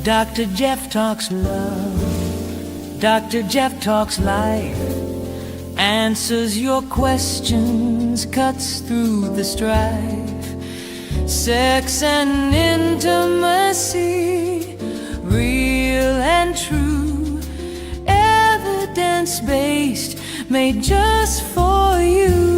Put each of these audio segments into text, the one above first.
Dr. Jeff talks love. Dr. Jeff talks life. Answers your questions, cuts through the strife. Sex and intimacy, real and true. Evidence-based, made just for you.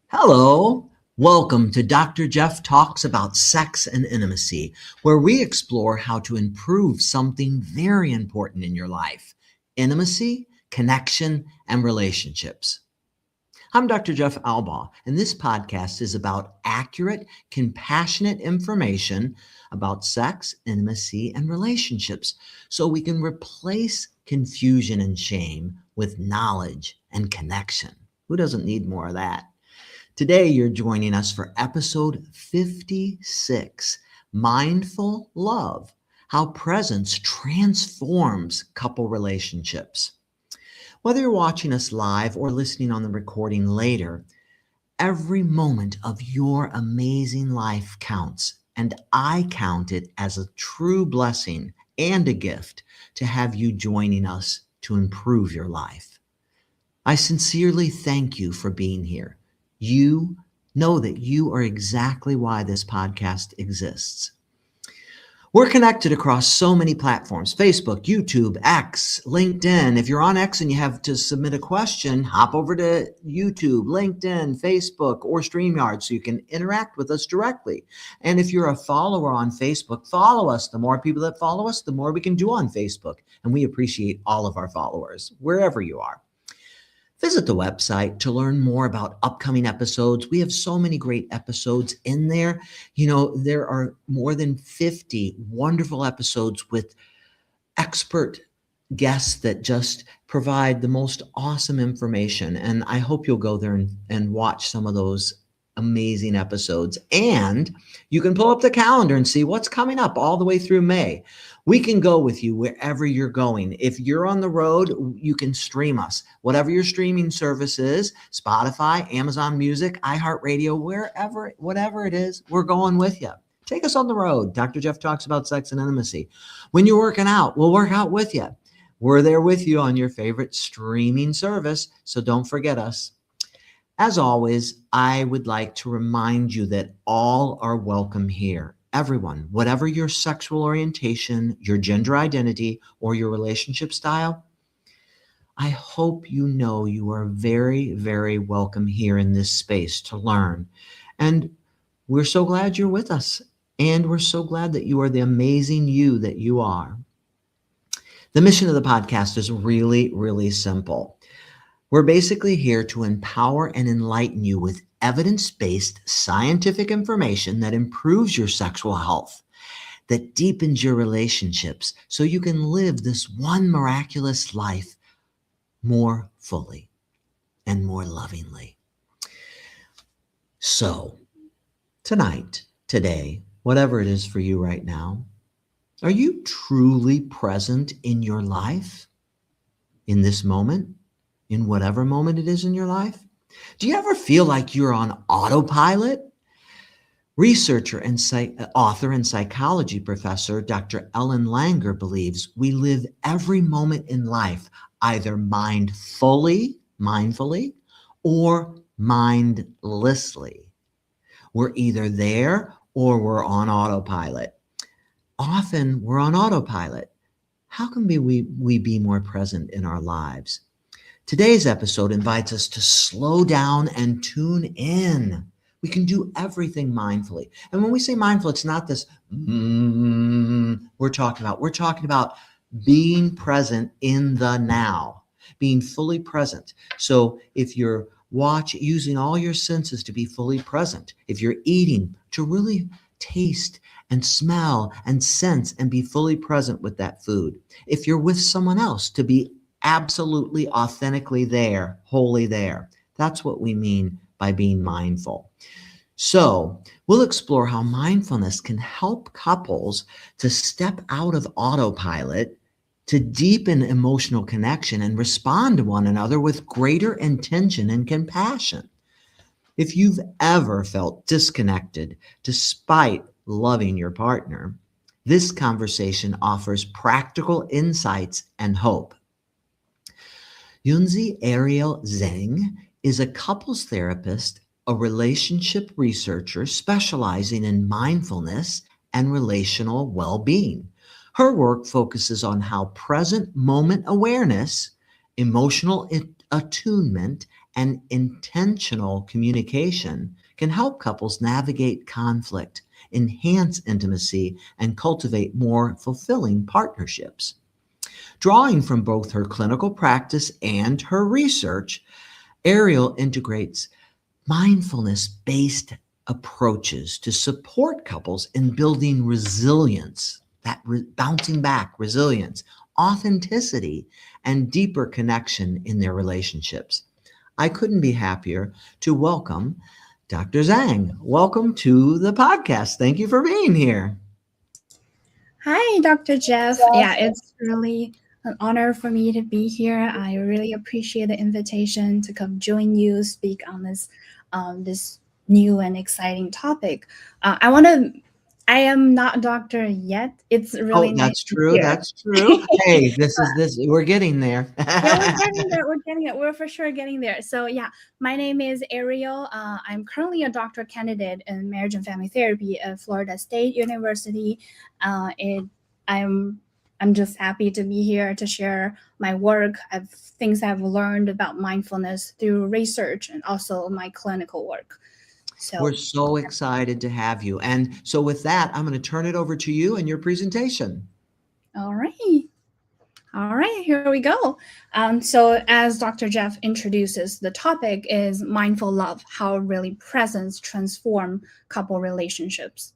Hello, welcome to Dr. Jeff Talks About Sex and Intimacy, where we explore how to improve something very important in your life: intimacy, connection, and relationships. I'm Dr. Jeff Albaugh, and this podcast is about accurate, compassionate information about sex, intimacy, and relationships, so we can replace confusion and shame with knowledge and connection. Who doesn't need more of that? Today, you're joining us for episode 56, Mindful Love, How Presence Transforms Couple Relationships. Whether you're watching us live or listening on the recording later, every moment of your amazing life counts, and I count it as a true blessing and a gift to have you joining us to improve your life. I sincerely thank you for being here. You know that you are exactly why this podcast exists. We're connected across so many platforms: Facebook, YouTube, X, LinkedIn. If you're on X and you have to submit a question, hop over to YouTube, LinkedIn, Facebook, or StreamYard so you can interact with us directly. And if you're a follower on Facebook, follow us. The more people that follow us, the more we can do on Facebook. And we appreciate all of our followers, wherever you are. Visit the website to learn more about upcoming episodes. We have so many great episodes in there. You know, there are more than 50 wonderful episodes with expert guests that just provide the most awesome information. And I hope you'll go there and watch some of those amazing episodes. And you can pull up the calendar and see what's coming up all the way through May. We can go with you wherever you're going. If you're on the road, you can stream us. Whatever your streaming service is, Spotify, Amazon Music, iHeartRadio, whatever it is, we're going with you. Take us on the road. Dr. Jeff Talks About Sex and Intimacy. When you're working out, we'll work out with you. We're there with you on your favorite streaming service, so don't forget us. As always, I would like to remind you that all are welcome here. Everyone, whatever your sexual orientation, your gender identity, or your relationship style, I hope you know you are very, very welcome here in this space to learn. And we're so glad you're with us. And we're so glad that you are the amazing you that you are. The mission of the podcast is really, really simple. We're basically here to empower and enlighten you with evidence-based scientific information that improves your sexual health, that deepens your relationships so you can live this one miraculous life more fully and more lovingly. So tonight, today, whatever it is for you right now, are you truly present in your life, in this moment, in whatever moment it is in your life? Do you ever feel like you're on autopilot? Researcher and author and psychology professor Dr. Ellen Langer believes we live every moment in life either mindfully, or mindlessly. We're either there or we're on autopilot. Often we're on autopilot. How can we be more present in our lives? Today's episode invites us to slow down and tune in. We can do everything mindfully. And when we say mindful, it's not this we're talking about. We're talking about being present in the now, being fully present. So if you're using all your senses to be fully present, if you're eating, to really taste and smell and sense and be fully present with that food. If you're with someone else, to be absolutely authentically there, wholly there. That's what we mean by being mindful. So we'll explore how mindfulness can help couples to step out of autopilot, to deepen emotional connection and respond to one another with greater intention and compassion. If you've ever felt disconnected despite loving your partner, this conversation offers practical insights and hope. Yunzhi Ariel Zheng is a couples therapist, a relationship researcher specializing in mindfulness and relational well being. Her work focuses on how present moment awareness, emotional attunement, and intentional communication can help couples navigate conflict, enhance intimacy, and cultivate more fulfilling partnerships. Drawing from both her clinical practice and her research, Ariel integrates mindfulness based approaches to support couples in building resilience, bouncing back resilience, authenticity, and deeper connection in their relationships. I couldn't be happier to welcome Dr. Zhang. Welcome to the podcast. Thank you for being here. Hi, Dr. Jeff. Yeah, it's really an honor for me to be here. I really appreciate the invitation to come join you, speak on this new and exciting topic. I am not a doctor yet. It's really Oh, nice that's to true. hear. That's true. Hey, we're getting there. Yeah, we're getting there. We're getting it. We're for sure getting there. So yeah, my name is Ariel. I'm currently a doctoral candidate in marriage and family therapy at Florida State University. It I'm I'm just happy to be here to share my work, things I've learned about mindfulness through research and also my clinical work. We're So so excited to have you. And so, with that, I'm going to turn it over to you and your presentation. all right. All right, here we go. So, as Dr. Jeff introduces, the topic is mindful love, how really presence transform couple relationships.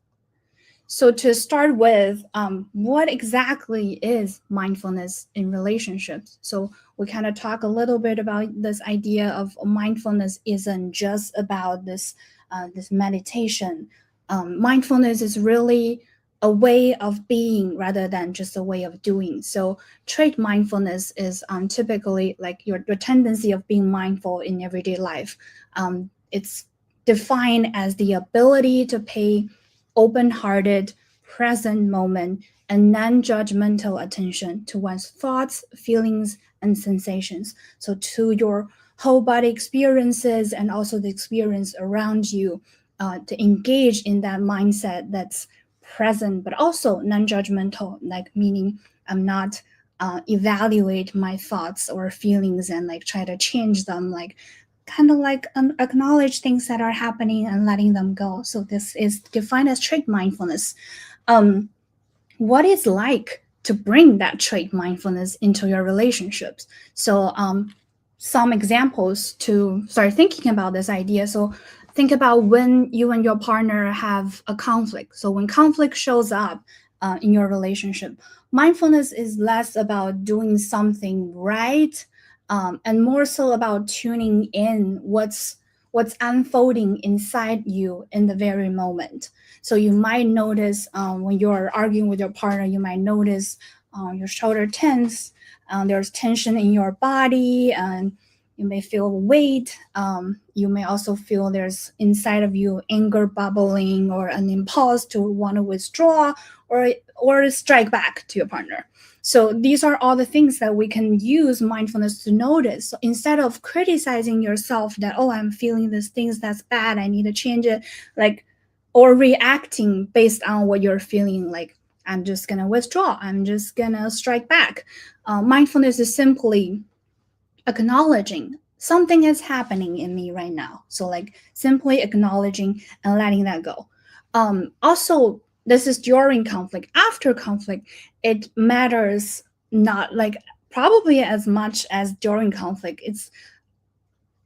So, to start with, what exactly is mindfulness in relationships? So, we kind of talk a little bit about this idea of mindfulness isn't just about this meditation. Mindfulness is really a way of being rather than just a way of doing. So, trait mindfulness is typically like your tendency of being mindful in everyday life. It's defined as the ability to pay open-hearted, present moment, and non-judgmental attention to one's thoughts, feelings, and sensations. So to your whole body experiences and also the experience around you, to engage in that mindset that's present but also non-judgmental, like meaning I'm not evaluate my thoughts or feelings and like try to change them, like kind of like acknowledge things that are happening and letting them go. So this is defined as trait mindfulness. Um, what it's like to bring that trait mindfulness into your relationships. So some examples to start thinking about this idea. So think about when you and your partner have a conflict. So when conflict shows up in your relationship, mindfulness is less about doing something right, and more so about tuning in what's unfolding inside you in the very moment. So you might notice when you're arguing with your partner, you might notice your shoulder tense, there's tension in your body, and you may feel weight. You may also feel there's inside of you anger bubbling or an impulse to want to withdraw or strike back to your partner. So these are all the things that we can use mindfulness to notice. So instead of criticizing yourself that, oh, I'm feeling these things, that's bad, I need to change it, like, or reacting based on what you're feeling, like, I'm just going to withdraw, I'm just going to strike back. Mindfulness is simply acknowledging something is happening in me right now. So, like, simply acknowledging and letting that go. Also, this is during conflict. After conflict, it matters not like probably as much as during conflict. It's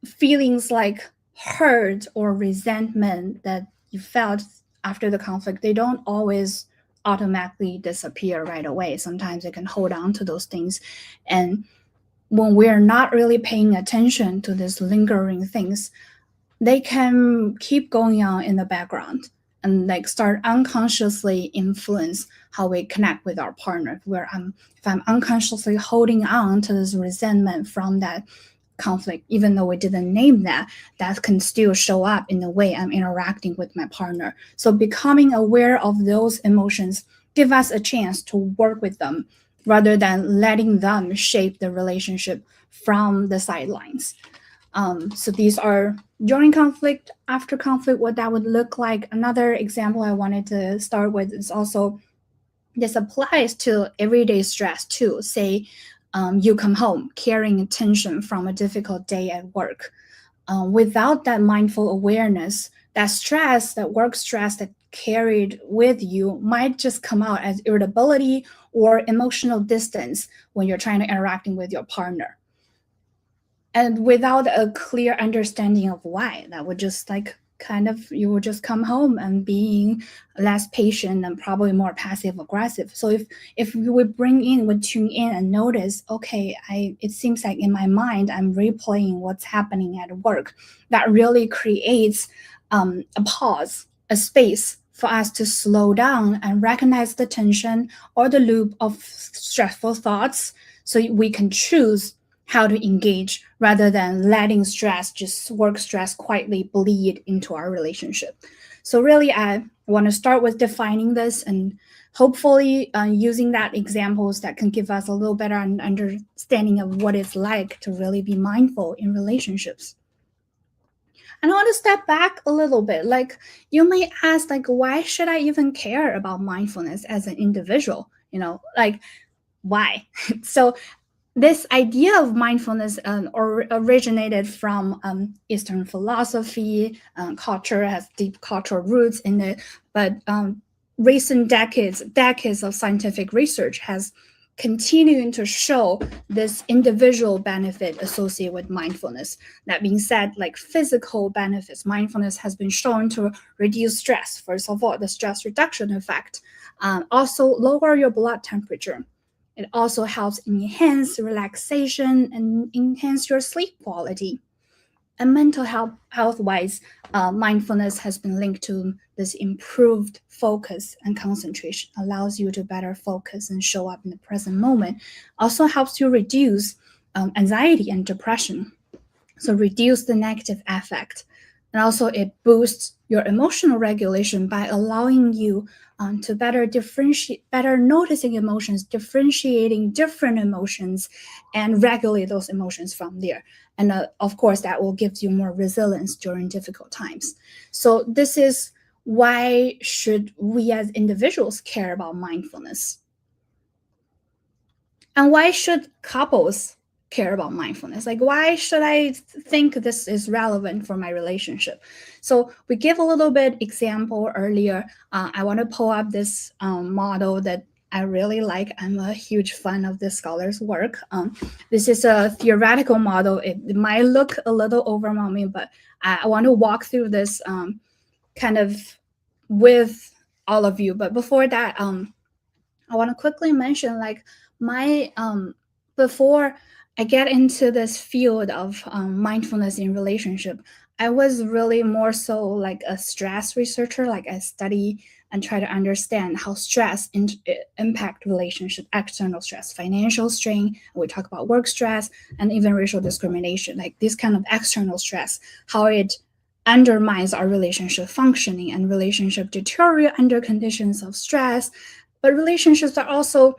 feelings like hurt or resentment that you felt after the conflict. They don't always automatically disappear right away. Sometimes they can hold on to those things. And when we're not really paying attention to these lingering things, they can keep going on in the background and like start unconsciously influence how we connect with our partner. If I'm unconsciously holding on to this resentment from that conflict, even though we didn't name that, that can still show up in the way I'm interacting with my partner. So becoming aware of those emotions give us a chance to work with them rather than letting them shape the relationship from the sidelines. So these are during conflict, after conflict, what that would look like. Another example I wanted to start with is also, this applies to everyday stress too. Say you come home carrying tension from a difficult day at work. Without that mindful awareness, that stress, that work stress that carried with you might just come out as irritability or emotional distance when you're trying to interacting with your partner. And without a clear understanding of why, that would just like kind of, you would just come home and being less patient and probably more passive aggressive. So if we would tune in and notice, okay, it seems like in my mind I'm replaying what's happening at work, that really creates a pause, a space for us to slow down and recognize the tension or the loop of stressful thoughts, so we can choose how to engage rather than letting work stress quietly bleed into our relationship. So really, I want to start with defining this, and hopefully using that examples that can give us a little better understanding of what it's like to really be mindful in relationships. And I want to step back a little bit. Like, you may ask, like, why should I even care about mindfulness as an individual? Like, why? So this idea of mindfulness originated from Eastern philosophy. Culture has deep cultural roots in it, but recent decades of scientific research has continuing to show this individual benefit associated with mindfulness. That being said, like physical benefits, mindfulness has been shown to reduce stress. First of all, the stress reduction effect. Also lower your blood temperature. It also helps enhance relaxation and enhance your sleep quality. And mental health-wise, mindfulness has been linked to this improved focus and concentration, allows you to better focus and show up in the present moment. Also helps you reduce anxiety and depression. So reduce the negative affect. And also it boosts your emotional regulation by allowing you to better noticing emotions, differentiating different emotions, and regulate those emotions from there. And of course, that will give you more resilience during difficult times. So this is why should we as individuals care about mindfulness? And why should couples care about mindfulness? Like, why should I think this is relevant for my relationship? So we give a little bit example earlier. I want to pull up this model that I really like. I'm a huge fan of this scholar's work. This is a theoretical model. It might look a little overwhelming, but I want to walk through this kind of with all of you. But before that, I want to quickly mention, like, my before I get into this field of mindfulness in relationship, I was really more so like a stress researcher. Like, I study and try to understand how stress impact relationship, external stress, financial strain. We talk about work stress and even racial discrimination, like this kind of external stress, how it undermines our relationship functioning, and relationship deteriorate under conditions of stress. But relationships are also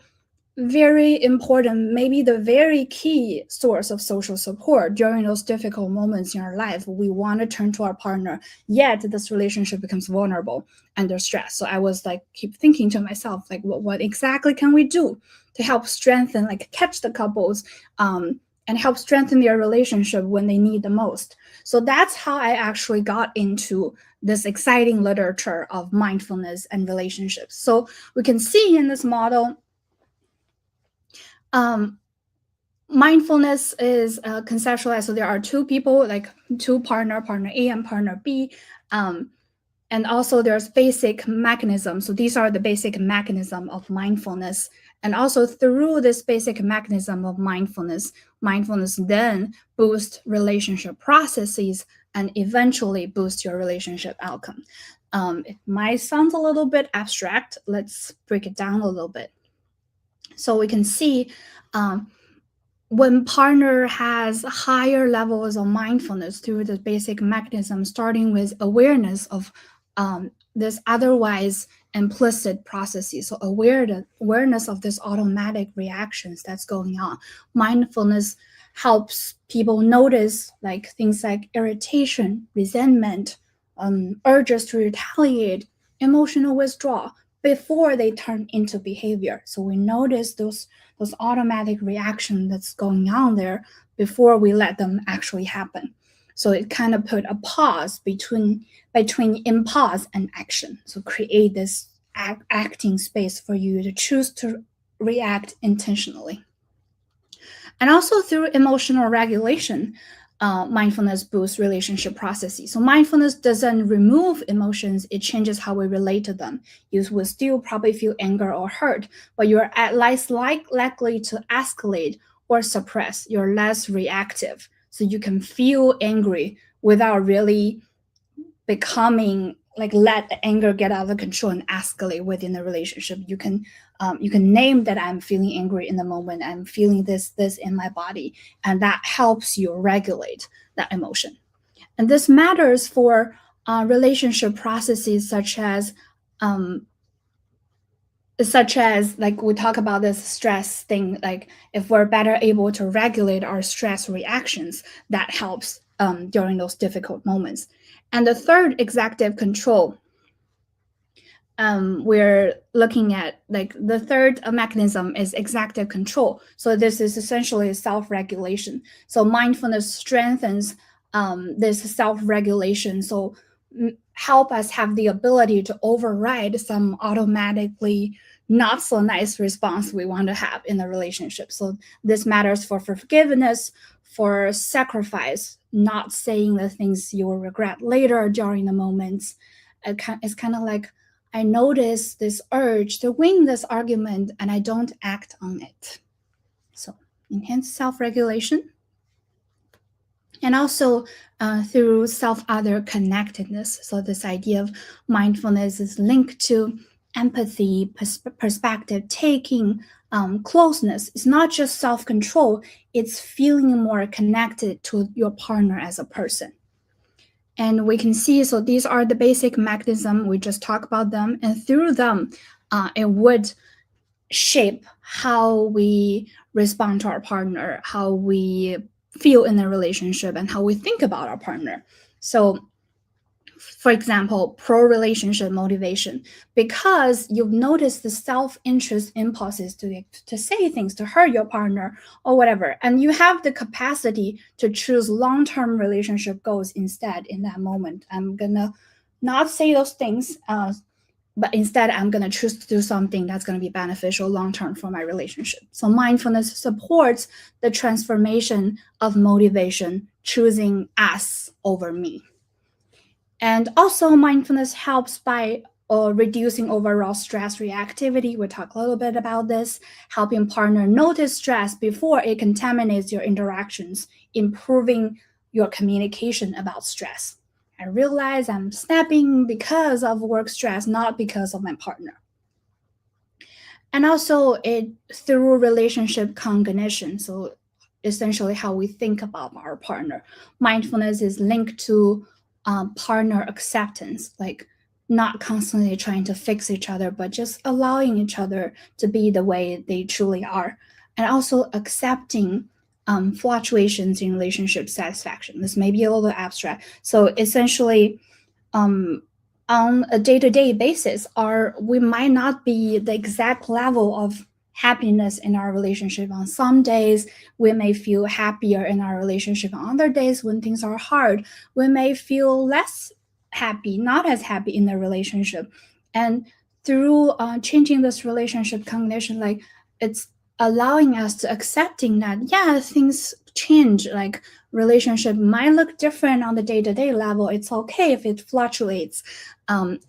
very important, maybe the very key source of social support during those difficult moments in our life. We want to turn to our partner, yet this relationship becomes vulnerable under stress. So I was like, keep thinking to myself, like, what exactly can we do to help strengthen, like catch the couples and help strengthen their relationship when they need the most? So that's how I actually got into this exciting literature of mindfulness and relationships. So we can see in this model, mindfulness is conceptualized. So there are two people, like two partner A and partner B. And also there's basic mechanisms. So these are the basic mechanism of mindfulness. And also through this basic mechanism of mindfulness then boosts relationship processes and eventually boost your relationship outcome. It might sound a little bit abstract. Let's break it down a little bit. So we can see when partner has higher levels of mindfulness through the basic mechanism, starting with awareness of this otherwise implicit processes, so awareness of this automatic reactions that's going on. Mindfulness helps people notice like things like irritation, resentment, urges to retaliate, emotional withdrawal before they turn into behavior. So we notice those automatic reaction that's going on there before we let them actually happen. So it kind of put a pause between impulse and action. So create this acting space for you to choose to react intentionally. And also through emotional regulation, mindfulness boosts relationship processes. So mindfulness doesn't remove emotions, it changes how we relate to them. You will still probably feel anger or hurt, but you're at less likely to escalate or suppress. You're less reactive. So you can feel angry without really becoming like let the anger get out of control and escalate within the relationship. You can name that I'm feeling angry in the moment. I'm feeling this in my body, and that helps you regulate that emotion. And this matters for relationship processes such as like we talk about this stress thing. Like if we're better able to regulate our stress reactions, that helps during those difficult moments. And the third, executive control, we're looking at like the third mechanism is executive control. So this is essentially self-regulation. So mindfulness strengthens this self-regulation. So help us have the ability to override some automatically not so nice response we want to have in the relationship. So this matters for forgiveness, for sacrifice, not saying the things you will regret later during the moments. It's kind of like, I notice this urge to win this argument and I don't act on it. So enhance self-regulation. And also through self-other connectedness. So this idea of mindfulness is linked to empathy, perspective taking, closeness. It's not just self-control, it's feeling more connected to your partner as a person. And we can see, so these are the basic mechanism. We just talk about them, and through them, it would shape how we respond to our partner, how we feel in the relationship, and how we think about our partner. So for example, pro-relationship motivation, because you've noticed the self-interest impulses to say things to hurt your partner or whatever, and you have the capacity to choose long-term relationship goals instead in that moment. I'm gonna not say those things, but instead I'm gonna choose to do something that's gonna be beneficial long-term for my relationship. So mindfulness supports the transformation of motivation, choosing us over me. And also mindfulness helps by reducing overall stress reactivity. We'll talk a little bit about this, helping partner notice stress before it contaminates your interactions, improving your communication about stress. I realize I'm snapping because of work stress, not because of my partner. And also it through relationship cognition, so essentially how we think about our partner. Mindfulness is linked to partner acceptance, like not constantly trying to fix each other, but just allowing each other to be the way they truly are. And also accepting fluctuations in relationship satisfaction. This may be a little abstract. So essentially, on a day-to-day basis, we might not be the exact level of happiness in our relationship. On some days we may feel happier in our relationship. On other days when things are hard, we may feel less happy, not as happy in the relationship. And through changing this relationship cognition, like it's allowing us to accepting that things change, like relationship might look different on the day-to-day level. It's okay if it fluctuates.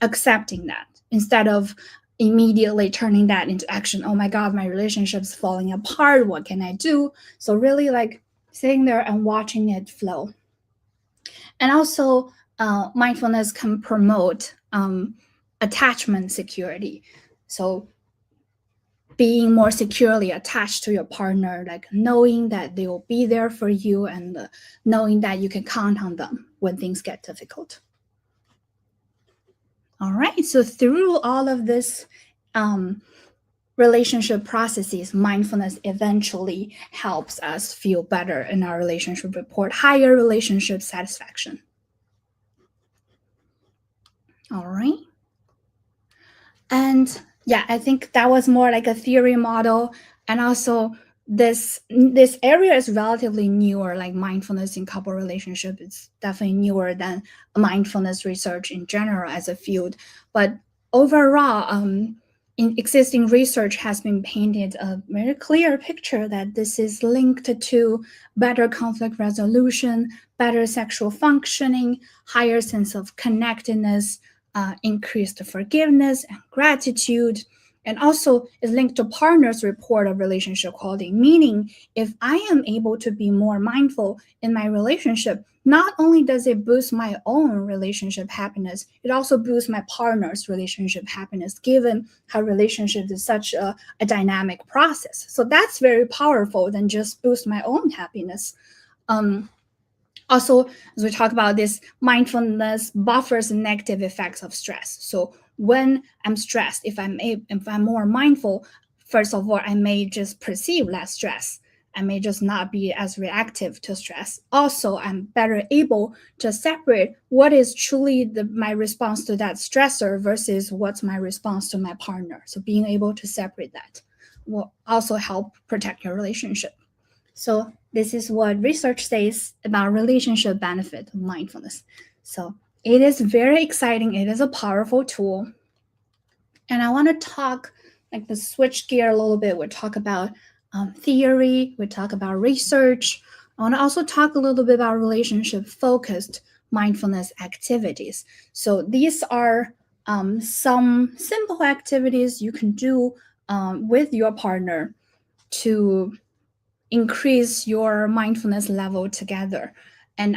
Accepting that instead of immediately turning that into action. Oh my God, my relationship's falling apart. What can I do? So really like sitting there and watching it flow. And also mindfulness can promote attachment security. So being more securely attached to your partner, like knowing that they will be there for you and knowing that you can count on them when things get difficult. All right, so through all of this relationship processes, mindfulness eventually helps us feel better in our relationship, report higher relationship satisfaction. All right. And yeah, I think that was more like a theory model. And also this area is relatively newer, like mindfulness in couple relationship. It's definitely newer than mindfulness research in general as a field. But overall, in existing research has been painted a very clear picture that this is linked to better conflict resolution, better sexual functioning, higher sense of connectedness, increased forgiveness and gratitude, and also is linked to partners' report of relationship quality. Meaning, if I am able to be more mindful in my relationship, not only does it boost my own relationship happiness, it also boosts my partner's relationship happiness, given how relationship is such a dynamic process. So that's very powerful than just boost my own happiness. Also, as we talk about this, mindfulness buffers negative effects of stress. So when I'm stressed, if I'm more mindful, first of all, I may just perceive less stress. I may just not be as reactive to stress. Also, I'm better able to separate what is truly my response to that stressor versus what's my response to my partner. So being able to separate that will also help protect your relationship. So this is what research says about relationship benefit of mindfulness. So it is very exciting. It is a powerful tool. And I want to talk, like the switch gear a little bit. We'll talk about theory. We'll talk about research. I want to also talk a little bit about relationship-focused mindfulness activities. So these are some simple activities you can do with your partner to increase your mindfulness level together. And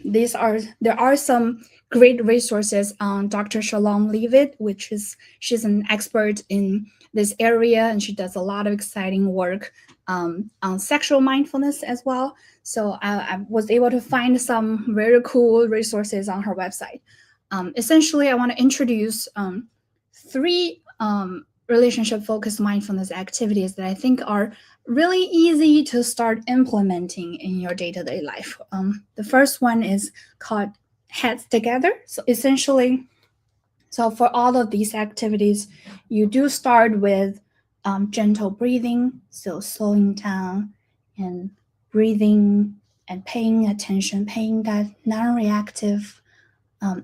there are some great resources on Dr. Shalom Leavitt, she's an expert in this area, and she does a lot of exciting work on sexual mindfulness as well. So I was able to find some very cool resources on her website. Essentially, I want to introduce 3 relationship-focused mindfulness activities that I think are really easy to start implementing in your day-to-day life. The first one is called Heads Together. So essentially, for all of these activities, you do start with gentle breathing, so slowing down and breathing and paying attention, paying that non-reactive,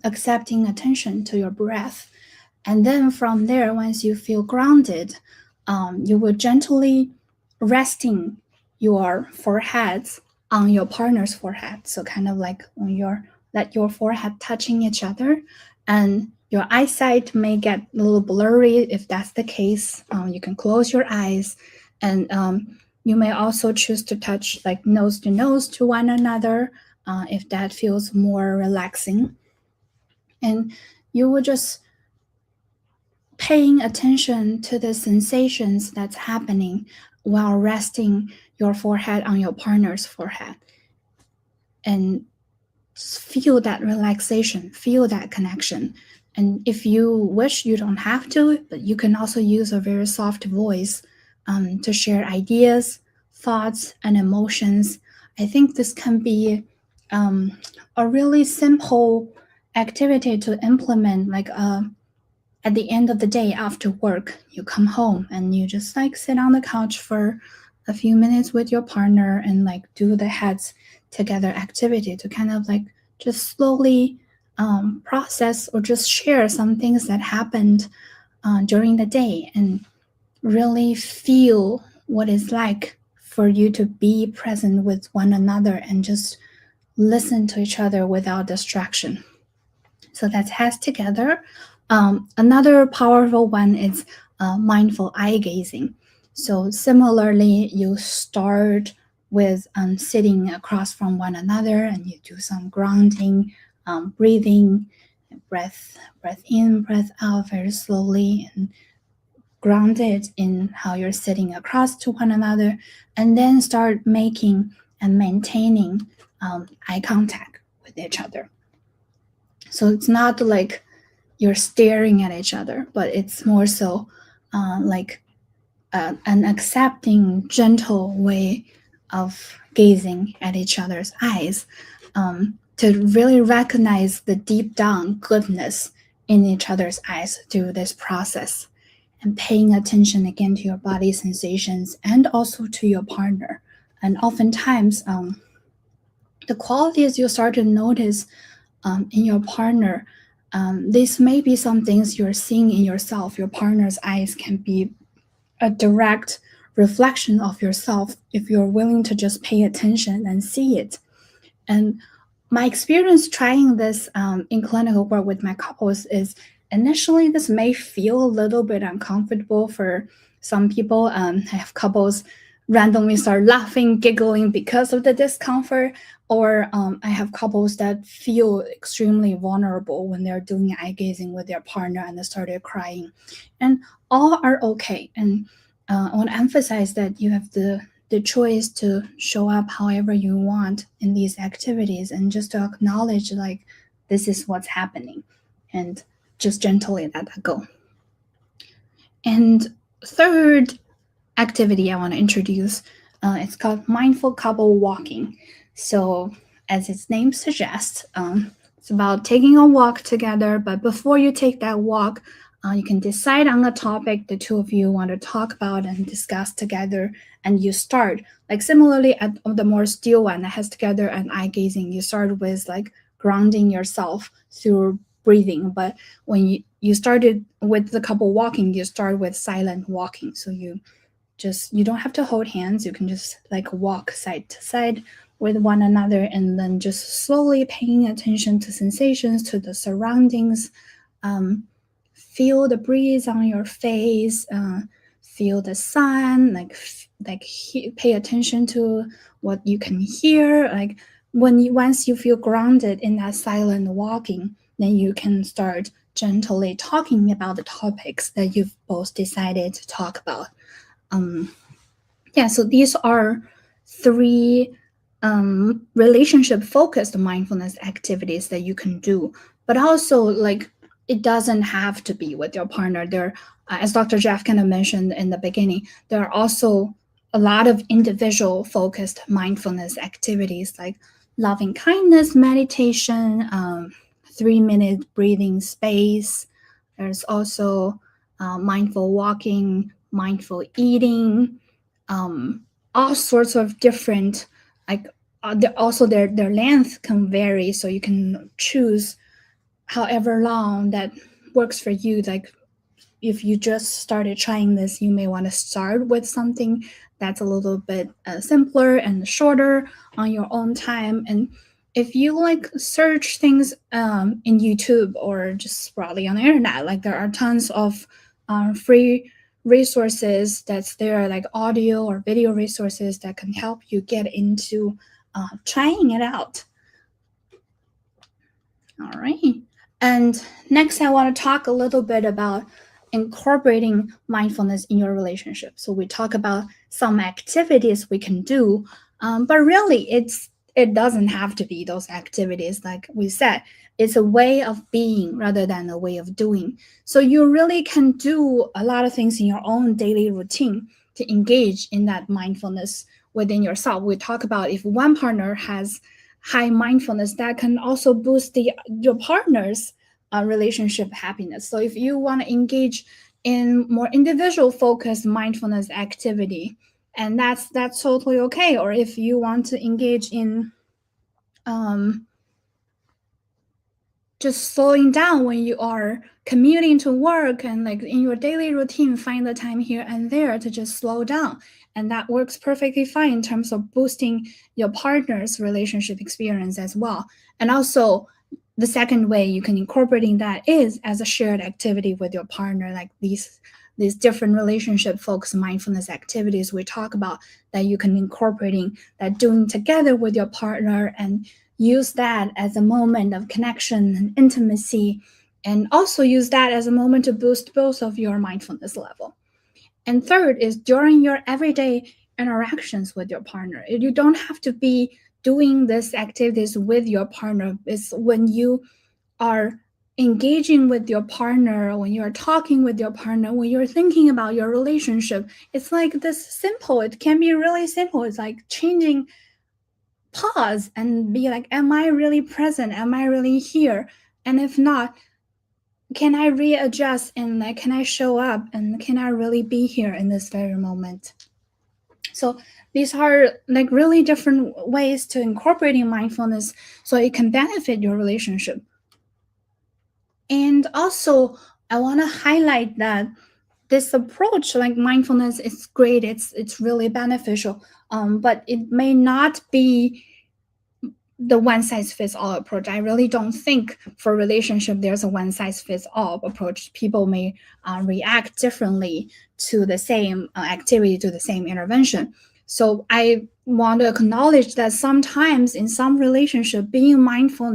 accepting attention to your breath. And then from there, once you feel grounded, you will gently resting your foreheads on your partner's forehead. So kind of like when let your forehead touching each other, and your eyesight may get a little blurry. If that's the case, you can close your eyes, and you may also choose to touch like nose to nose to one another if that feels more relaxing. And you will just paying attention to the sensations that's happening while resting your forehead on your partner's forehead, and feel that relaxation, feel that connection. And if you wish, you don't have to, but you can also use a very soft voice to share ideas, thoughts, and emotions. I think this can be a really simple activity to implement, like at the end of the day after work, you come home and you just like sit on the couch for a few minutes with your partner and like do the heads together activity to kind of like just slowly process or just share some things that happened during the day, and really feel what it's like for you to be present with one another and just listen to each other without distraction. So that's heads together. Another powerful one is mindful eye gazing. So similarly, you start with sitting across from one another, and you do some grounding, breathing, breath in, breath out very slowly, and grounded in how you're sitting across to one another, and then start making and maintaining eye contact with each other. So it's not like you're staring at each other, but it's more so like an accepting, gentle way of gazing at each other's eyes, to really recognize the deep down goodness in each other's eyes through this process, and paying attention again to your body sensations and also to your partner. And oftentimes, the qualities you start to notice in your partner, this may be some things you're seeing in yourself. Your partner's eyes can be a direct reflection of yourself if you're willing to just pay attention and see it. And my experience trying this in clinical work with my couples is, initially this may feel a little bit uncomfortable for some people. I have couples randomly start laughing, giggling because of the discomfort, or I have couples that feel extremely vulnerable when they're doing eye gazing with their partner and they started crying, and all are okay. And I want to emphasize that you have the choice to show up however you want in these activities, and just to acknowledge like this is what's happening, and just gently let that go. And third activity I want to introduce, it's called mindful couple walking. So as its name suggests, it's about taking a walk together, but before you take that walk, you can decide on a topic the two of you want to talk about and discuss together, and you start like similarly at the more still one that has together and eye gazing. You start with like grounding yourself through breathing, but when you started with the couple walking, you start with silent walking. So you don't have to hold hands. You can just like walk side to side with one another, and then just slowly paying attention to sensations, to the surroundings. Feel the breeze on your face, feel the sun, pay attention to what you can hear. Like once you feel grounded in that silent walking, then you can start gently talking about the topics that you've both decided to talk about. So these are three relationship-focused mindfulness activities that you can do. But also, like, it doesn't have to be with your partner. There, as Dr. Jeff kind of mentioned in the beginning, there are also a lot of individual-focused mindfulness activities like loving kindness meditation, 3-minute breathing space. There's also mindful walking, mindful eating, all sorts of different, like also their length can vary, so you can choose however long that works for you. Like if you just started trying this, you may want to start with something that's a little bit simpler and shorter on your own time. And if you like search things in YouTube or just broadly on the internet, like there are tons of free resources that's there, like audio or video resources that can help you get into trying it out. All right. And next, I want to talk a little bit about incorporating mindfulness in your relationship. So we talk about some activities we can do, but really it doesn't have to be those activities. Like we said, it's a way of being rather than a way of doing. So you really can do a lot of things in your own daily routine to engage in that mindfulness within yourself. We talk about if one partner has high mindfulness, that can also boost your partner's relationship happiness. So if you want to engage in more individual focused mindfulness activity, and that's totally okay. Or if you want to engage in just slowing down when you are commuting to work, and like in your daily routine, find the time here and there to just slow down. And that works perfectly fine in terms of boosting your partner's relationship experience as well. And also, the second way you can incorporate that is as a shared activity with your partner, like these different relationship focused mindfulness activities we talk about, that you can incorporating that doing together with your partner, and use that as a moment of connection and intimacy, and also use that as a moment to boost both of your mindfulness level. And third is during your everyday interactions with your partner. You don't have to be doing these activities with your partner. It's when you are engaging with your partner, when you're talking with your partner, when you're thinking about your relationship. It's like this simple. It can be really simple. It's like changing, pause and be like, am I really present? Am I really here? And if not, can I readjust and like, can I show up and can I really be here in this very moment? So these are like really different ways to incorporating mindfulness so it can benefit your relationship. And also, I want to highlight that this approach, like mindfulness, is great. It's really beneficial. But it may not be the one size fits all approach. I really don't think for relationship there's a one size fits all approach. People may react differently to the same activity, to the same intervention. So I want to acknowledge that sometimes in some relationship, being mindful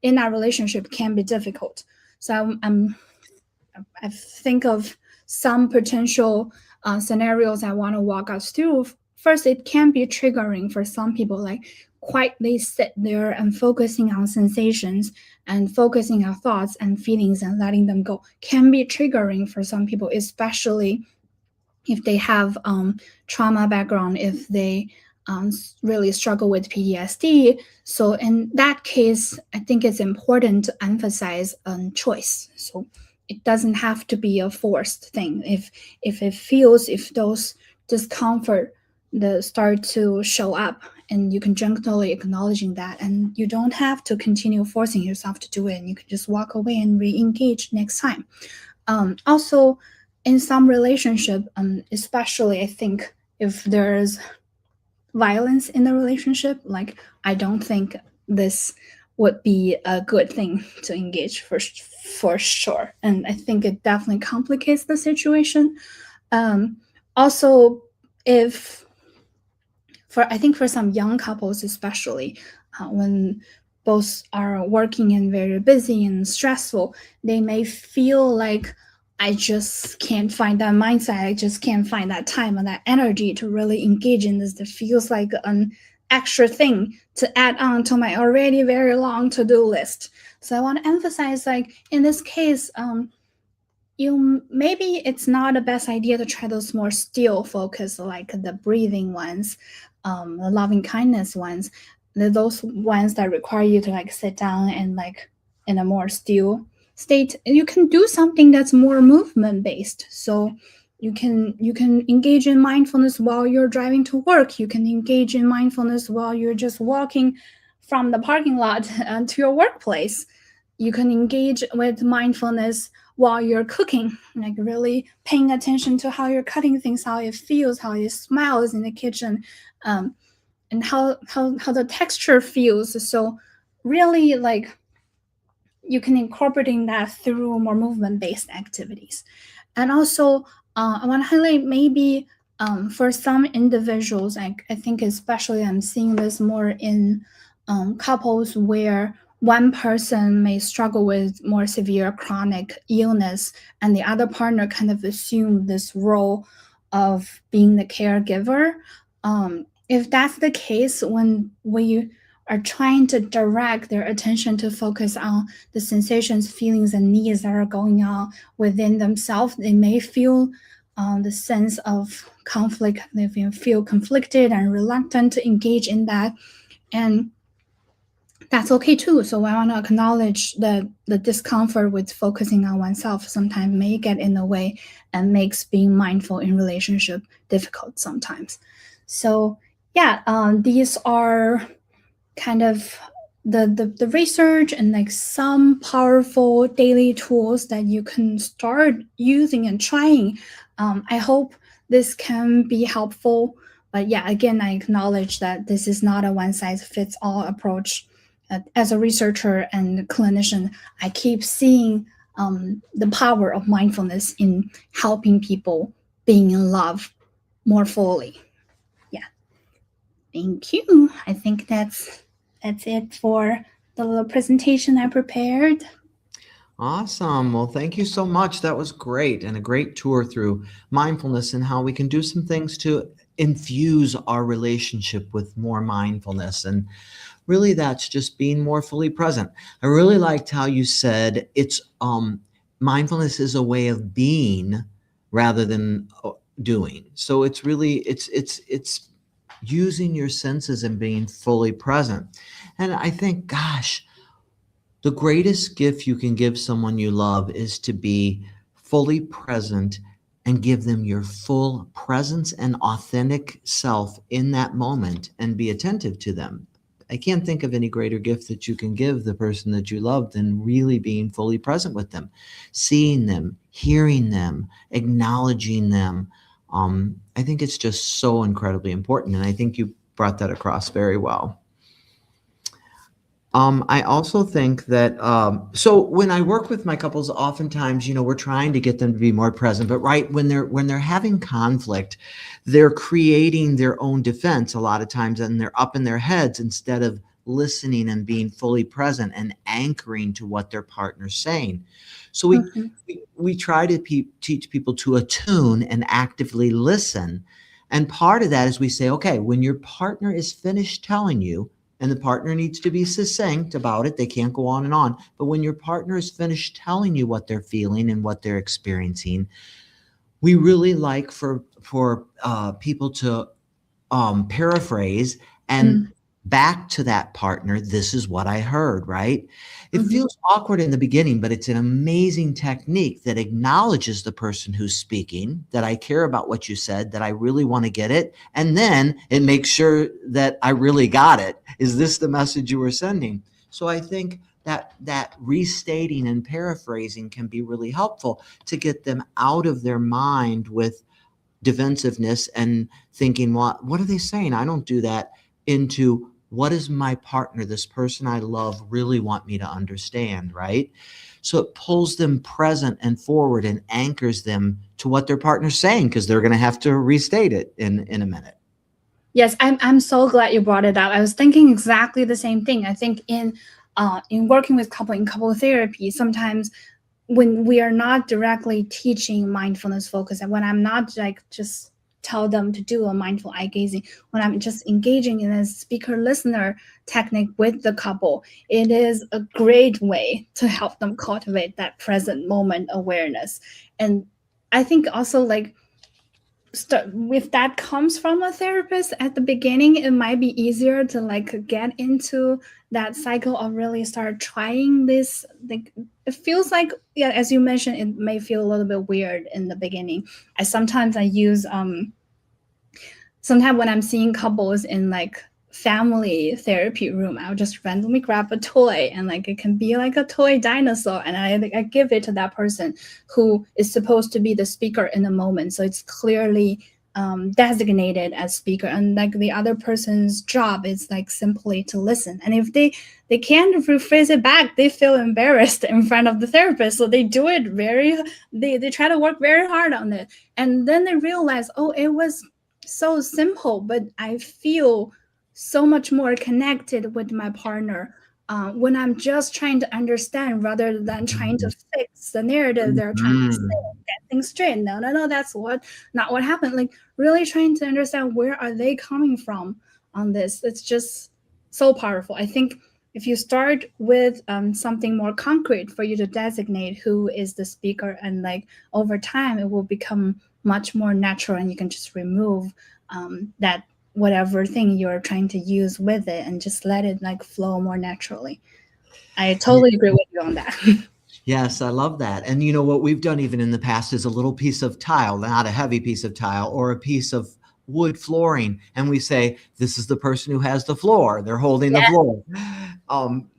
in that relationship can be difficult. So I think of some potential scenarios I want to walk us through. First, it can be triggering for some people, like quietly sit there and focusing on sensations and focusing on thoughts and feelings and letting them go can be triggering for some people, especially if they have trauma background, if they really struggle with PTSD. So in that case, I think it's important to emphasize choice. So it doesn't have to be a forced thing. If those discomfort start to show up, and you can gently acknowledging that, and you don't have to continue forcing yourself to do it, and you can just walk away and re-engage next time. Also, in some relationship, especially I think if there's violence in the relationship, like I don't think this would be a good thing to engage for sure, and I think it definitely complicates the situation. Also, if for I think for some young couples especially, when both are working and very busy and stressful, they may feel like I just can't find that mindset. I just can't find that time and that energy to really engage in this. It feels like an extra thing to add on to my already very long to-do list. So I want to emphasize, like in this case, you maybe it's not the best idea to try those more still focus, like the breathing ones, the loving kindness ones, those ones that require you to like sit down and like in a more still state. You can do something that's more movement based. So you can engage in mindfulness while you're driving to work. You can engage in mindfulness while you're just walking from the parking lot to your workplace. You can engage with mindfulness while you're cooking, like really paying attention to how you're cutting things, how it feels, how it smells in the kitchen, and how the texture feels. So really, like you can incorporating that through more movement-based activities. And also, I want to highlight maybe for some individuals, I think especially I'm seeing this more in couples where one person may struggle with more severe chronic illness and the other partner kind of assume this role of being the caregiver. If that's the case, when we are trying to direct their attention to focus on the sensations, feelings, and needs that are going on within themselves, they may feel the sense of conflict. They feel conflicted and reluctant to engage in that. And that's okay too. So I want to acknowledge that the discomfort with focusing on oneself sometimes may get in the way and makes being mindful in relationship difficult sometimes. So yeah, these are kind of the research and like some powerful daily tools that you can start using and trying. I hope this can be helpful. But yeah, again, I acknowledge that this is not a one size fits all approach. As a researcher and clinician, I keep seeing the power of mindfulness in helping people being in love more fully. Yeah, thank you. I think that's it for the little presentation I prepared. Awesome. Well, thank you so much. That was great, and a great tour through mindfulness and how we can do some things to infuse our relationship with more mindfulness. And really, that's just being more fully present. I really liked how you said it's mindfulness is a way of being rather than doing. So it's really it's using your senses and being fully present. And I think, gosh, the greatest gift you can give someone you love is to be fully present and give them your full presence and authentic self in that moment and be attentive to them. I can't think of any greater gift that you can give the person that you love than really being fully present with them, seeing them, hearing them, acknowledging them. I think it's just so incredibly important. And I think you brought that across very well. I also think that so when I work with my couples, oftentimes, we're trying to get them to be more present, but right when they're having conflict, they're creating their own defense a lot of times, and they're up in their heads instead of listening and being fully present and anchoring to what their partner's saying. So Mhm. we try to teach people to attune and actively listen. And part of that is we say, okay, when your partner is finished telling you, and the partner needs to be succinct about it. They can't go on and on. But when your partner is finished telling you what they're feeling and what they're experiencing, we really like for people to paraphrase and Mm, back to that partner, this is what I heard, right? It mhm. feels awkward in the beginning, but it's an amazing technique that acknowledges the person who's speaking, that I care about what you said, that I really want to get it. And then it makes sure that I really got it. Is this the message you were sending? So I think that restating and paraphrasing can be really helpful to get them out of their mind with defensiveness and thinking, what are they saying? I don't do that, into what does my partner, this person I love, really want me to understand, right? So it pulls them present and forward and anchors them to what their partner's saying, because they're going to have to restate it in a minute. Yes, I'm so glad you brought it up. I was thinking exactly the same thing. I think in working with couple in couple therapy, sometimes when we are not directly teaching mindfulness focus, and when I'm not like just tell them to do a mindful eye gazing, when I'm just engaging in a speaker listener technique with the couple, it is a great way to help them cultivate that present moment awareness. And I think also like if that comes from a therapist at the beginning, it might be easier to like get into that cycle of really start trying this. Like it feels like, yeah, as you mentioned, it may feel a little bit weird in the beginning. I use sometimes when I'm seeing couples in like family therapy room, I'll just randomly grab a toy, and like it can be like a toy dinosaur, and I give it to that person who is supposed to be the speaker in the moment. So it's clearly designated as speaker, and like the other person's job is like simply to listen. And if they can't rephrase it back, they feel embarrassed in front of the therapist, so they do it very, they try to work very hard on it, and then they realize, oh, it was so simple, but I feel so much more connected with my partner when I'm just trying to understand rather than trying to fix the narrative they're trying to say, Mhm. get things straight. No, no, no, that's not what happened. Like really trying to understand where are they coming from on this. It's just so powerful. I think if you start with something more concrete for you to designate who is the speaker, and like over time it will become much more natural, and you can just remove that whatever thing you're trying to use with it and just let it like flow more naturally. I totally agree with you on that. Yes, I love that. And what we've done even in the past is a little piece of tile, not a heavy piece of tile, or a piece of wood flooring. And we say, this is the person who has the floor. They're holding the Yeah. floor.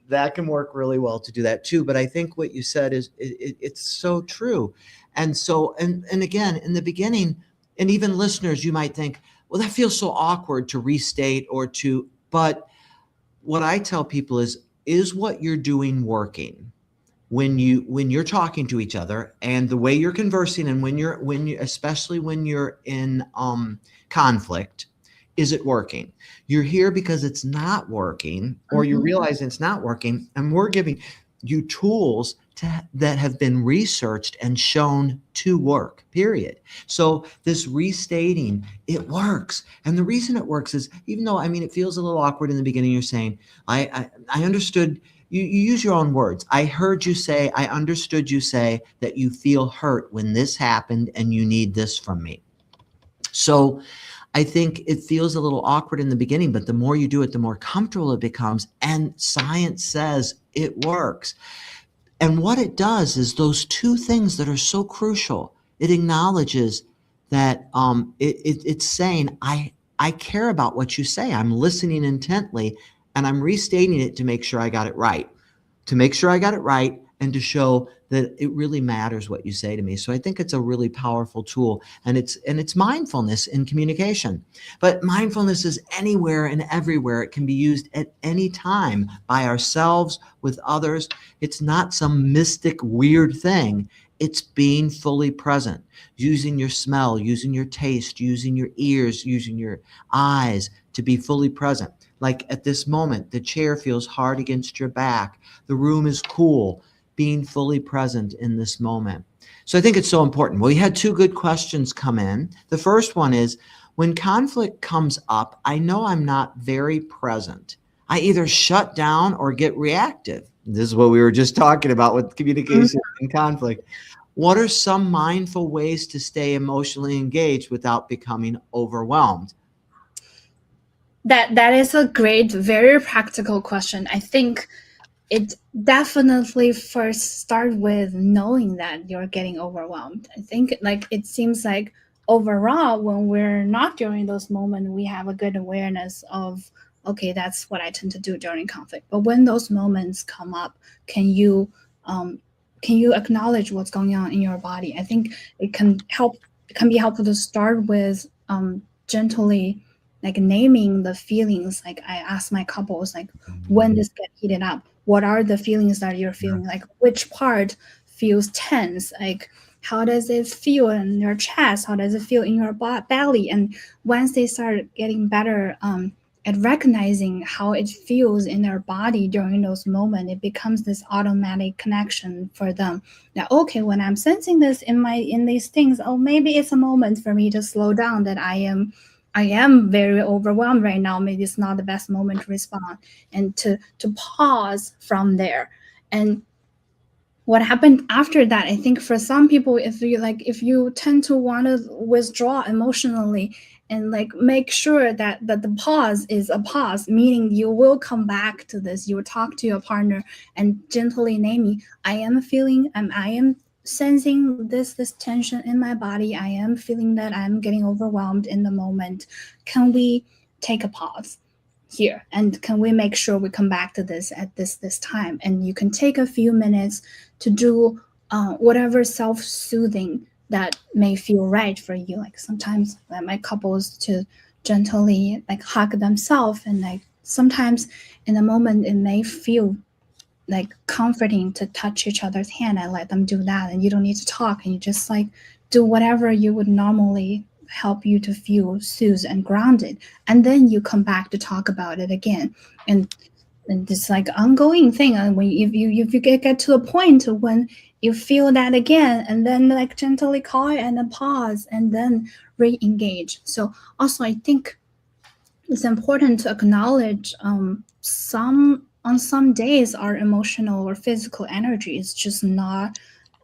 That can work really well to do that too. But I think what you said is it's so true. And so, and again, in the beginning, and even listeners, you might think, well, that feels so awkward to restate but what I tell people is what you're doing working? When you're talking to each other, and the way you're conversing, and when you especially when you're in conflict, is it working? You're here because it's not working, or you're Mhm. realizing it's not working, and we're giving you tools that have been researched and shown to work, period. So this restating, it works. And the reason it works is, even though, I mean, it feels a little awkward in the beginning, you're saying, I understood, you use your own words. I heard you say, I understood you say that you feel hurt when this happened and you need this from me. So I think it feels a little awkward in the beginning, but the more you do it, the more comfortable it becomes. And science says it works. And what it does is those two things that are so crucial. It acknowledges that it's saying, I care about what you say. I'm listening intently, and I'm restating it to make sure I got it right. To make sure I got it right, and to show that it really matters what you say to me. So I think it's a really powerful tool, and it's mindfulness in communication. But mindfulness is anywhere and everywhere. It can be used at any time by ourselves, with others. It's not some mystic weird thing. It's being fully present, using your smell, using your taste, using your ears, using your eyes to be fully present. Like at this moment, the chair feels hard against your back. The room is cool. Being fully present in this moment. So I think it's so important. Well, we had two good questions come in. The first one is, when conflict comes up, I know I'm not very present. I either shut down or get reactive. This is what we were just talking about with communication and conflict. What are some mindful ways to stay emotionally engaged without becoming overwhelmed? That is a great, very practical question. I think it definitely first start with knowing that you're getting overwhelmed. I think like it seems like overall, when we're not during those moments, we have a good awareness of, okay, that's what I tend to do during conflict. But when those moments come up, um, can you acknowledge what's going on in your body? I think it can help. It can be helpful to start with gently like naming the feelings. Like I ask my couples, like when this get heated up, what are the feelings that you're feeling? Like which part feels tense? Like how does it feel in your chest? How does it feel in your belly? And once they start getting better at recognizing how it feels in their body during those moments, it becomes this automatic connection for them. That okay, when I'm sensing this in these things, oh, maybe it's a moment for me to slow down. That I am very overwhelmed right now. Maybe it's not the best moment to respond, and to pause from there. And what happened after that, I think for some people, if you tend to want to withdraw emotionally, and like make sure that the pause is a pause, meaning you will come back to this. You will talk to your partner and gently naming, I am feeling, I am sensing this tension in my body. I am feeling that I'm getting overwhelmed in the moment. Can we take a pause here, and can we make sure we come back to this at this time? And you can take a few minutes to do whatever self-soothing that may feel right for you. Like sometimes my couples to gently like hug themselves, and like sometimes in the moment it may feel like comforting to touch each other's hand. I let them do that, and you don't need to talk, and you just like do whatever you would normally help you to feel soothed and grounded, and then you come back to talk about it again. And this like ongoing thing. And when if you get to a point when you feel that again, and then like gently call it and then pause and then re-engage. So also I think it's important to acknowledge some days our emotional or physical energy is just not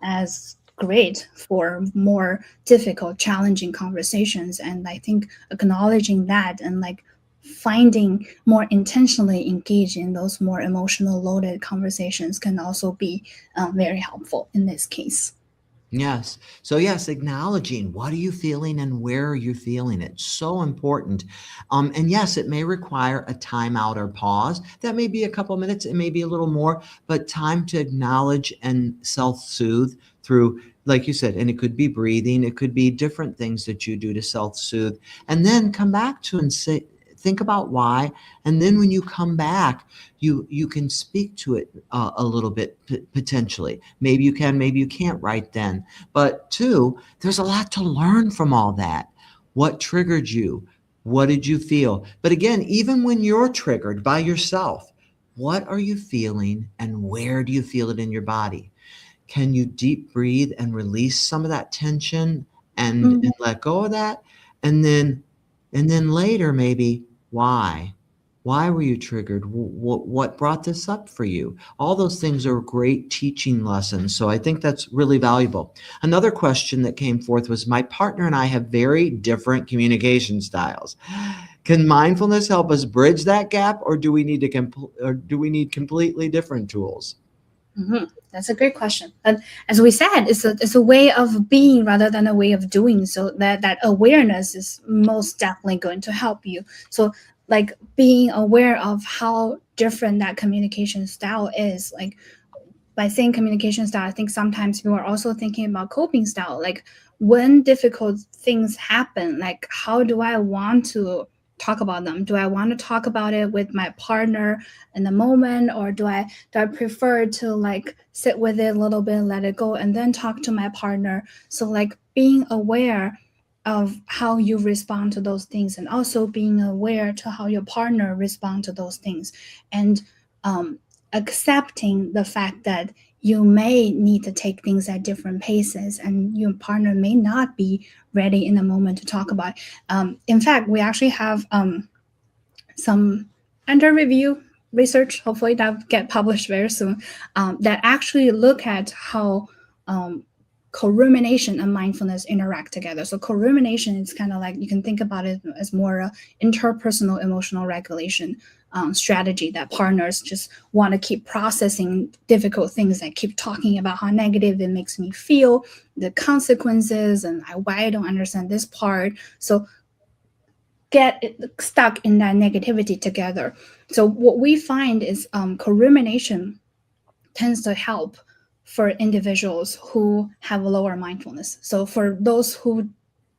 as great for more difficult, challenging conversations. And I think acknowledging that and like finding more intentionally engaged in those more emotional loaded conversations can also be very helpful in this case. Yes. So yes, acknowledging what are you feeling and where are you feeling it? So important. And yes, it may require a timeout or pause. That may be a couple minutes, it may be a little more, but time to acknowledge and self-soothe through, like you said, and it could be breathing, it could be different things that you do to self-soothe, and then come back to and say, think about why. And then when you come back, you can speak to it a little bit potentially. Maybe you can, maybe you can't right then. But two, there's a lot to learn from all that. What triggered you? What did you feel? But again, even when you're triggered by yourself, what are you feeling and where do you feel it in your body? can you deep breathe and release some of that tension and Mhm. let go of that? And then later, maybe, why? Why were you triggered? What brought this up for you? All those things are great teaching lessons. So I think that's really valuable. Another question that came forth was, my partner and I have very different communication styles. Can mindfulness help us bridge that gap, or do we need completely different tools? That's a great question. And as we said, it's a way of being rather than a way of doing. So that awareness is most definitely going to help you. So like being aware of how different that communication style is. Like by saying communication style, I think sometimes people are also thinking about coping style. Like when difficult things happen, like how do I want to talk about them? Do I want to talk about it with my partner in the moment, or do I prefer to like sit with it a little bit, let it go, and then talk to my partner? So like being aware of how you respond to those things, and also being aware to how your partner respond to those things, and um, accepting the fact that you may need to take things at different paces and your partner may not be ready in the moment to talk about it. In fact, we actually have some under review research, hopefully that get published very soon, that actually look at how co-rumination and mindfulness interact together. So co-rumination is kind of like, you can think about it as more interpersonal emotional regulation strategy that partners just want to keep processing difficult things and keep talking about how negative it makes me feel, the consequences, and why I don't understand this part. So get stuck in that negativity together. So what we find is co-rumination tends to help for individuals who have lower mindfulness. So for those who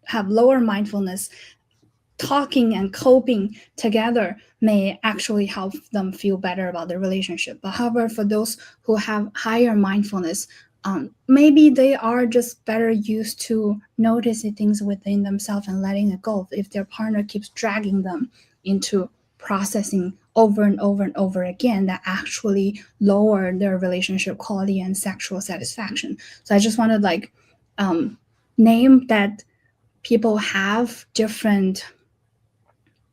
have lower mindfulness, talking and coping together may actually help them feel better about the relationship. But however, for those who have higher mindfulness, maybe they are just better used to noticing things within themselves and letting it go. If their partner keeps dragging them into processing over and over and over again, that actually lower their relationship quality and sexual satisfaction. So I just want to like name that people have different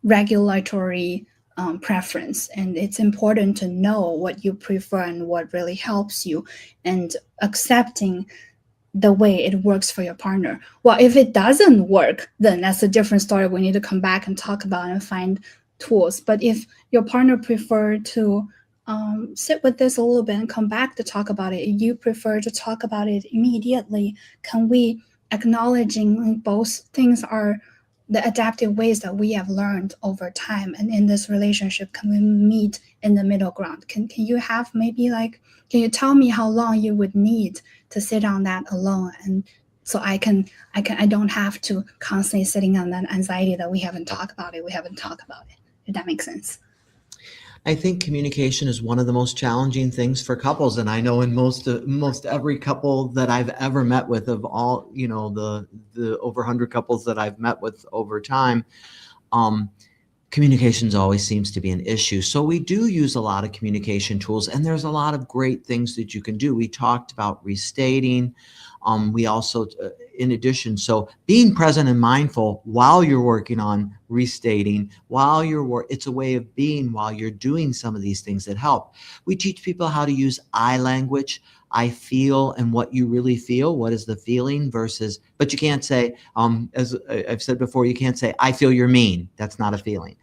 regulatory preference, and it's important to know what you prefer and what really helps you, and accepting the way it works for your partner. Well, if it doesn't work, then that's a different story. We need to come back and talk about and find tools. But if your partner prefer to sit with this a little bit and come back to talk about it, you prefer to talk about it immediately, can we acknowledging both things are the adaptive ways that we have learned over time, and in this relationship can we meet in the middle ground? Can you have maybe like, can you tell me how long you would need to sit on that alone, and so I don't have to constantly sitting on that anxiety that we haven't talked about it, if that makes sense. I think communication is one of the most challenging things for couples, and I know in most every couple that I've ever met with, of all, the over 100 couples that I've met with over time, communications always seems to be an issue. So we do use a lot of communication tools, and there's a lot of great things that you can do. We talked about restating. We also, in addition, so being present and mindful while you're working on restating, it's a way of being while you're doing some of these things that help. We teach people how to use I language. I feel, and what you really feel. What is the feeling versus, but you can't say, as I've said before, you can't say, I feel you're mean. That's not a feeling.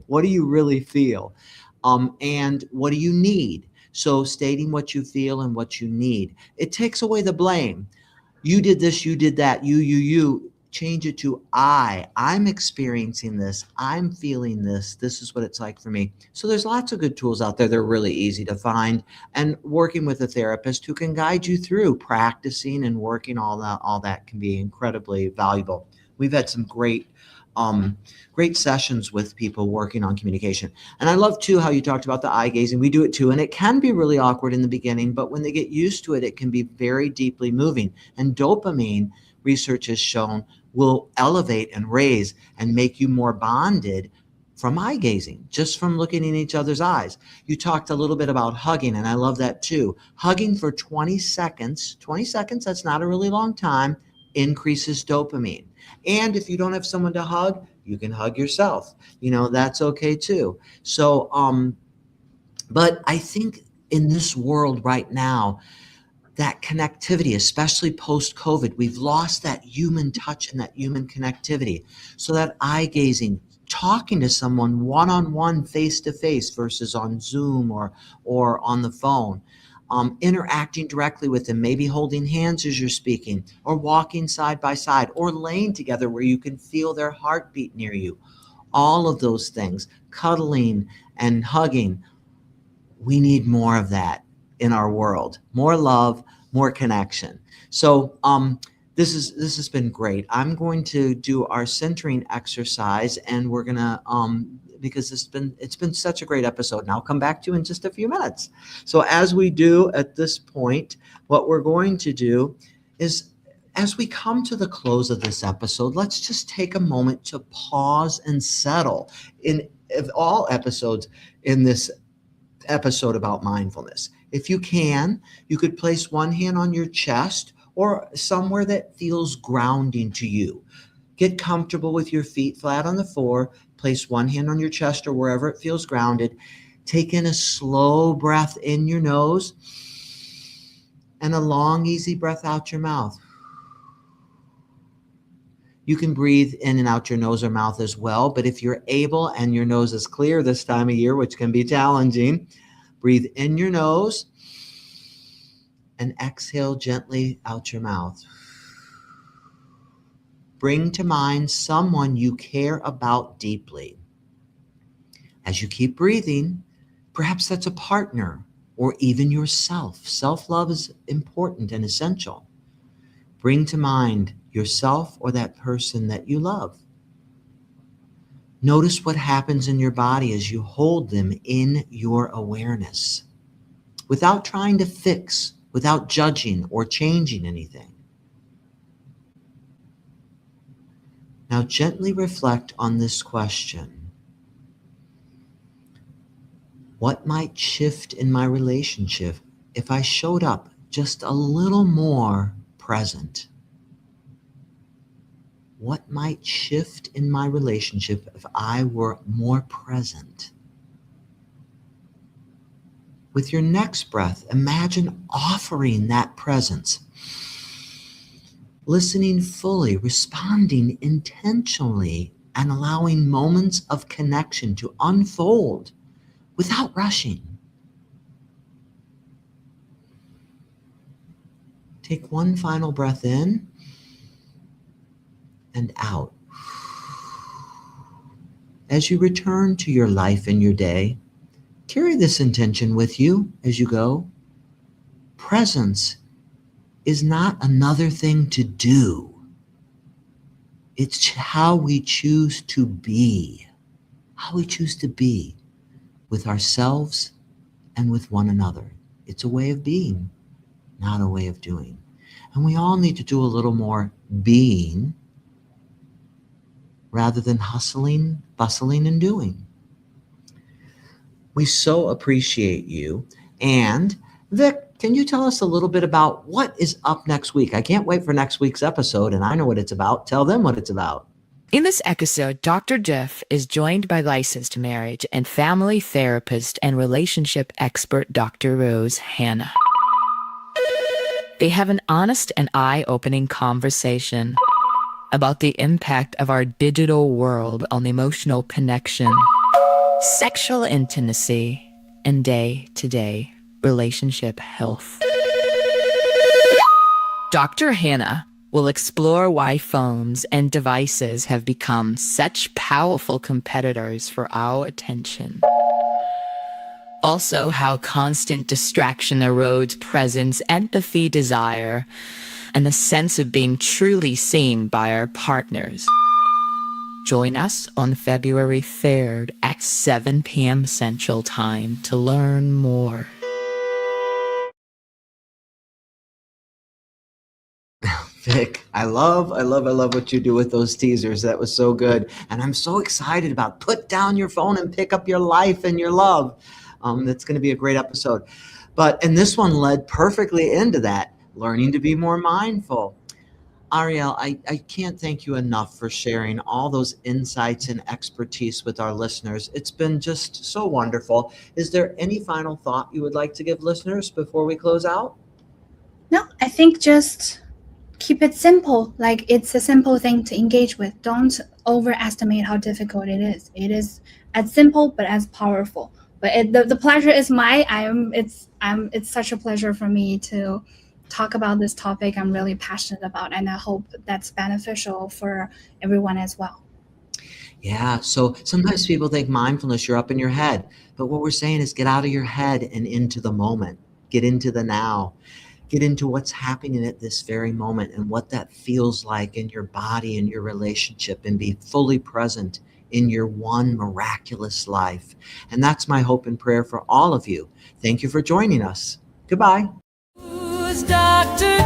What do you really feel? And what do you need? So stating what you feel and what you need. It takes away the blame. You did this, you did that, you. Change it to I'm experiencing this, I'm feeling this is what it's like for me. So there's lots of good tools out there. They're really easy to find, and working with a therapist who can guide you through practicing and working all that can be incredibly valuable. We've had some great sessions with people working on communication. And I love too how you talked about the eye gazing. We do it too, and it can be really awkward in the beginning, but when they get used to it, it can be very deeply moving. And dopamine, research has shown, will elevate and raise and make you more bonded from eye gazing, just from looking in each other's eyes. You talked a little bit about hugging, and I love that too. Hugging for 20 seconds, that's not a really long time, increases dopamine. And if you don't have someone to hug, you can hug yourself. That's okay too. So, but I think in this world right now, that connectivity, especially post-COVID, we've lost that human touch and that human connectivity. So that eye gazing, talking to someone one-on-one, face-to-face versus on Zoom or on the phone, interacting directly with them, maybe holding hands as you're speaking, or walking side by side, or laying together where you can feel their heartbeat near you. All of those things, cuddling and hugging, we need more of that in our world. More love, more connection. So this has been great. I'm going to do our centering exercise, and we're gonna because it's been such a great episode, and I'll come back to you in just a few minutes. So as we do at this point, what we're going to do is, as we come to the close of this episode, let's just take a moment to pause and settle. In all episodes in this episode about mindfulness, if you can, you could place one hand on your chest or somewhere that feels grounding to you. Get comfortable with your feet flat on the floor. Place one hand on your chest or wherever it feels grounded. Take in a slow breath in your nose and a long, easy breath out your mouth. You can breathe in and out your nose or mouth as well, but if you're able and your nose is clear this time of year, which can be challenging, breathe in your nose and exhale gently out your mouth. Bring to mind someone you care about deeply. As you keep breathing, perhaps that's a partner or even yourself. Self-love is important and essential. Bring to mind yourself or that person that you love. Notice what happens in your body as you hold them in your awareness, without trying to fix, without judging or changing anything. Now gently reflect on this question. What might shift in my relationship if I showed up just a little more present? What might shift in my relationship if I were more present? With your next breath, imagine offering that presence, listening fully, responding intentionally, and allowing moments of connection to unfold without rushing. Take one final breath in and out. As you return to your life and your day, carry this intention with you as you go. Presence is not another thing to do. It's how we choose to be, with ourselves and with one another. It's a way of being, not a way of doing. And we all need to do a little more being rather than hustling, bustling, and doing. We so appreciate you. And Vic, can you tell us a little bit about what is up next week? I can't wait for next week's episode, and I know what it's about. Tell them what it's about. In this episode, Dr. Jeff is joined by licensed marriage and family therapist and relationship expert Dr. Rose Hannah. They have an honest and eye-opening conversation about the impact of our digital world on emotional connection, sexual intimacy, and day-to-day relationship health. Dr. Hannah will explore why phones and devices have become such powerful competitors for our attention. Also, how constant distraction erodes presence, empathy, desire, and the sense of being truly seen by our partners. Join us on February 3rd at 7 p.m. Central Time to learn more. Vic, I love what you do with those teasers. That was so good. And I'm so excited about put down your phone and pick up your life and your love. That's going to be a great episode. And this one led perfectly into that, learning to be more mindful. Ariel, I can't thank you enough for sharing all those insights and expertise with our listeners. It's been just so wonderful. Is there any final thought you would like to give listeners before we close out? No, I think just keep it simple. Like, it's a simple thing to engage with. Don't overestimate how difficult it is. It is as simple but as powerful. But the pleasure is mine. It's such a pleasure for me to talk about this topic I'm really passionate about, and I hope that's beneficial for everyone as well. Yeah. So sometimes people think mindfulness, you're up in your head. But what we're saying is get out of your head and into the moment. Get into the now. Get into what's happening at this very moment and what that feels like in your body and your relationship, and be fully present in your one miraculous life. And that's my hope and prayer for all of you. Thank you for joining us. Goodbye. Who's Dr.